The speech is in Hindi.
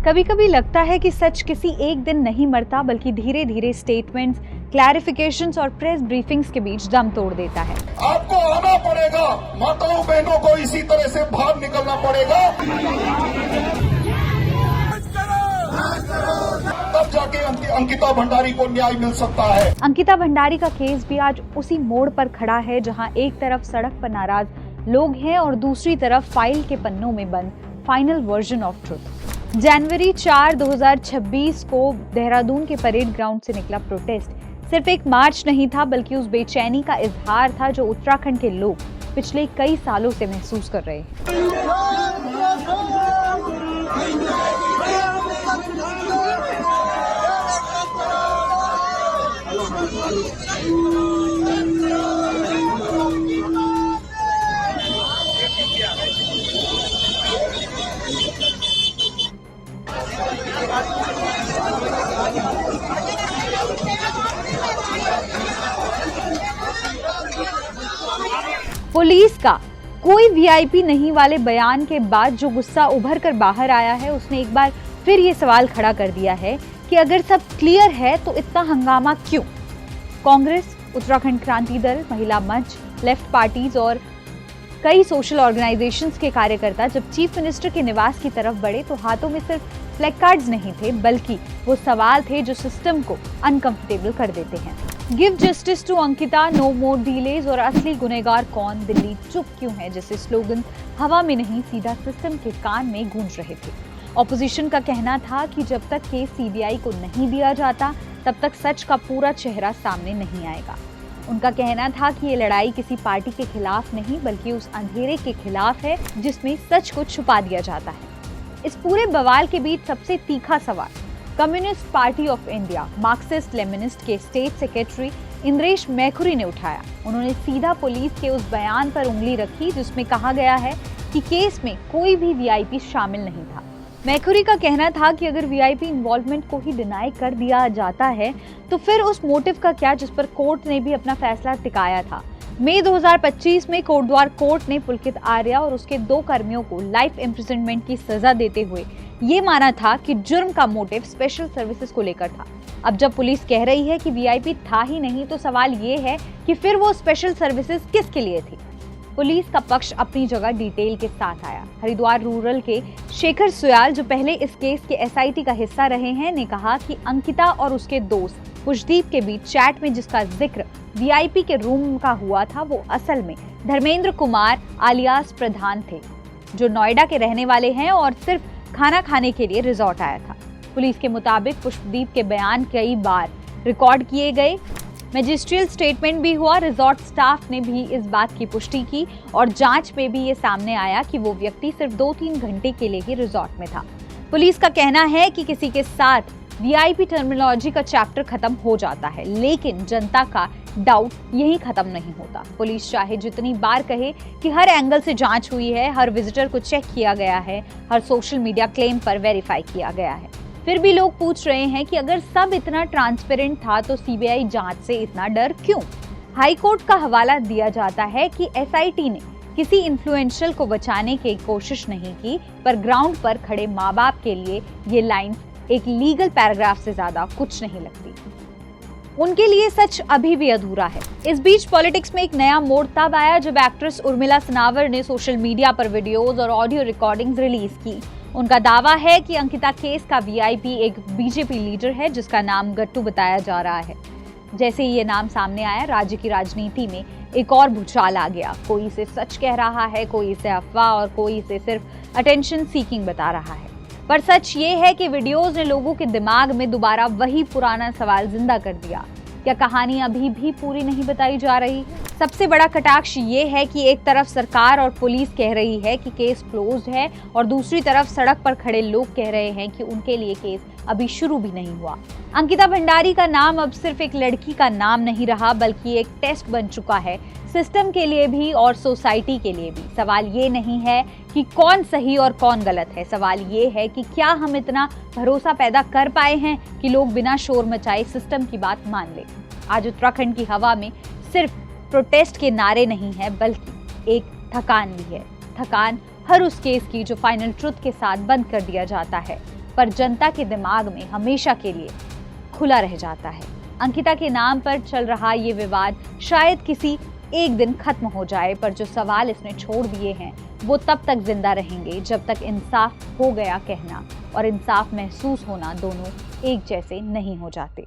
कभी कभी लगता है कि सच किसी एक दिन नहीं मरता, बल्कि धीरे धीरे स्टेटमेंट्स, क्लैरिफिकेशंस और प्रेस ब्रीफिंग्स के बीच दम तोड़ देता है। आपको आना पड़ेगा, माताओं बहनों को इसी तरह से बाहर निकलना पड़ेगा, तब जाके अंकिता भंडारी को न्याय मिल सकता है। अंकिता भंडारी का केस भी आज उसी मोड़ पर खड़ा है, जहां एक तरफ सड़क पर नाराज लोग हैं और दूसरी तरफ फाइल के पन्नों में बंद फाइनल वर्जन ऑफ ट्रुथ। जनवरी 4, 2026 को देहरादून के परेड ग्राउंड से निकला प्रोटेस्ट सिर्फ एक मार्च नहीं था, बल्कि उस बेचैनी का इजहार था जो उत्तराखंड के लोग पिछले कई सालों से महसूस कर रहे हैं। पुलिस का कोई वीआईपी नहीं वाले बयान के बाद जो गुस्सा उभर कर बाहर आया है, उसने एक बार फिर ये सवाल खड़ा कर दिया है कि अगर सब क्लियर है तो इतना हंगामा क्यों? कांग्रेस, उत्तराखंड क्रांति दल, महिला मंच, लेफ्ट पार्टीज और कई सोशल ऑर्गेनाइजेशंस के कार्यकर्ता जब चीफ मिनिस्टर के निवास की तरफ बढ़े तो हाथों में सिर्फ फ्लैग कार्ड्स नहीं थे, बल्कि वो सवाल थे जो सिस्टम को अनकंफर्टेबल कर देते हैं। Give justice to Ankita, no more delays और असली गुनहगार कौन, दिल्ली चुप क्यों है जैसे स्लोगन हवा में नहीं सीधा सिस्टम के कान में गूंज रहे थे। ऑपोजिशन का कहना था कि जब तक केस सीबीआई को नहीं दिया जाता तब तक सच का पूरा चेहरा सामने नहीं आएगा। उनका कहना था कि ये लड़ाई किसी पार्टी के खिलाफ नहीं, बल्कि उस अंधेरे के खिलाफ है जिसमें सच को छुपा दिया जाता है। इस पूरे बवाल के बीच सबसे तीखा सवाल communist party of India, Marxist Leninist के स्टेट सेक्रेटरी इंद्रेश मैखुरी ने उठाया। उन्होंने सीधा पुलिस के उस बयान पर उंगली रखी जिसमें कहा गया है कि केस में कोई भी वीआईपी शामिल नहीं था। मैखुरी का कहना था कि अगर वीआईपी इन्वॉल्वमेंट को ही डिनाई कर दिया जाता है तो फिर उस मोटिव का क्या जिस पर कोर्ट ने भी अपना फैसला टिकाया था। मई 2025 में कोटद्वार कोर्ट ने पुलकित आर्या और उसके 2 कर्मियों को लाइफ इम्प्रिजनमेंट की सजा देते हुए ये माना था कि जुर्म का मोटिव स्पेशल सर्विसेज को लेकर था। अब जब पुलिस कह रही है कि वीआईपी था ही नहीं, तो सवाल ये है कि फिर वो स्पेशल सर्विसेज किसके लिए थी? पुलिस का पक्ष अपनी जगह डिटेल के साथ आया। हरिद्वार रूरल के शेखर सुयाल, जो पहले इस केस के एसआईटी का हिस्सा रहे हैं, ने कहा कि अंकिता और उसके दोस्त कुशदीप के बीच चैट में जिसका जिक्र वीआईपी के रूम का हुआ था, वो असल में धर्मेंद्र कुमार आलियास प्रधान थे, जो नोएडा के रहने वाले हैं और सिर्फ खाना खाने के लिए रिजॉर्ट आया था। पुलिस के मुताबिक पुष्पदीप के बयान कई बार रिकॉर्ड किए गए, मैजिस्ट्रियल स्टेटमेंट भी हुआ, रिजॉर्ट स्टाफ ने भी इस बात की पुष्टि की और जांच में भी ये सामने आया कि वो व्यक्ति सिर्फ 2-3 घंटे के लिए ही रिजॉर्ट में था। पुलिस का कहना है कि किसी के साथ वीआईपी टर्मिनोलॉजी का चैप्टर खत्म हो जाता है, लेकिन जनता का डाउट यही खत्म नहीं होता। पुलिस चाहे जितनी बार कहे कि हर एंगल से जांच हुई है, हर विजिटर को चेक किया गया है, हर सोशल मीडिया क्लेम पर वेरीफाई किया गया है, फिर भी लोग पूछ रहे हैं कि अगर सब इतना ट्रांसपेरेंट था तो सीबीआई जांच से इतना डर क्यों? हाई कोर्ट का हवाला दिया जाता है कि एसआईटी ने किसी इन्फ्लुएंशियल को बचाने की कोशिश नहीं की, पर ग्राउंड पर खड़े माँ बाप के लिए ये लाइन एक लीगल पैराग्राफ से ज्यादा कुछ नहीं लगती। उनके लिए सच अभी भी अधूरा है। इस बीच पॉलिटिक्स में एक नया मोड़ तब आया जब एक्ट्रेस उर्मिला सनावर ने सोशल मीडिया पर वीडियोस और ऑडियो रिकॉर्डिंग्स रिलीज की। उनका दावा है कि अंकिता केस का वीआईपी एक बीजेपी लीडर है जिसका नाम गट्टू बताया जा रहा है। जैसे ही ये नाम सामने आया, राज्य की राजनीति में एक और भूचाल आ गया। कोई इसे सच कह रहा है, कोई इसे अफवाह और कोई इसे सिर्फ अटेंशन सीकिंग बता रहा है। पर सच ये है कि वीडियोस ने लोगों के दिमाग में दोबारा वही पुराना सवाल जिंदा कर दिया। क्या कहानी अभी भी पूरी नहीं बताई जा रही? सबसे बड़ा कटाक्ष ये है कि एक तरफ सरकार और पुलिस कह रही है कि केस क्लोज्ड है और दूसरी तरफ सड़क पर खड़े लोग कह रहे हैं कि उनके लिए केस अभी शुरू भी नहीं हुआ। अंकिता भंडारी का नाम अब सिर्फ एक लड़की का नाम नहीं रहा, बल्कि एक टेस्ट बन चुका है, सिस्टम के लिए भी और सोसाइटी के लिए भी। सवाल ये नहीं है कि कौन सही और कौन गलत है, सवाल ये है कि क्या हम इतना भरोसा पैदा कर पाए हैं कि लोग बिना शोर मचाए सिस्टम की बात मान ले। आज उत्तराखंड की हवा में सिर्फ प्रोटेस्ट के नारे नहीं है, बल्कि एक थकान भी है। थकान हर उस केस की जो फाइनल ट्रुथ के साथ बंद कर दिया जाता है। पर जनता के दिमाग में हमेशा के लिए खुला रह जाता है। अंकिता के नाम पर चल रहा ये विवाद शायद किसी एक दिन खत्म हो जाए, पर जो सवाल इसने छोड़ दिए हैं वो तब तक जिंदा रहेंगे जब तक इंसाफ हो गया कहना और इंसाफ महसूस होना दोनों एक जैसे नहीं हो जाते।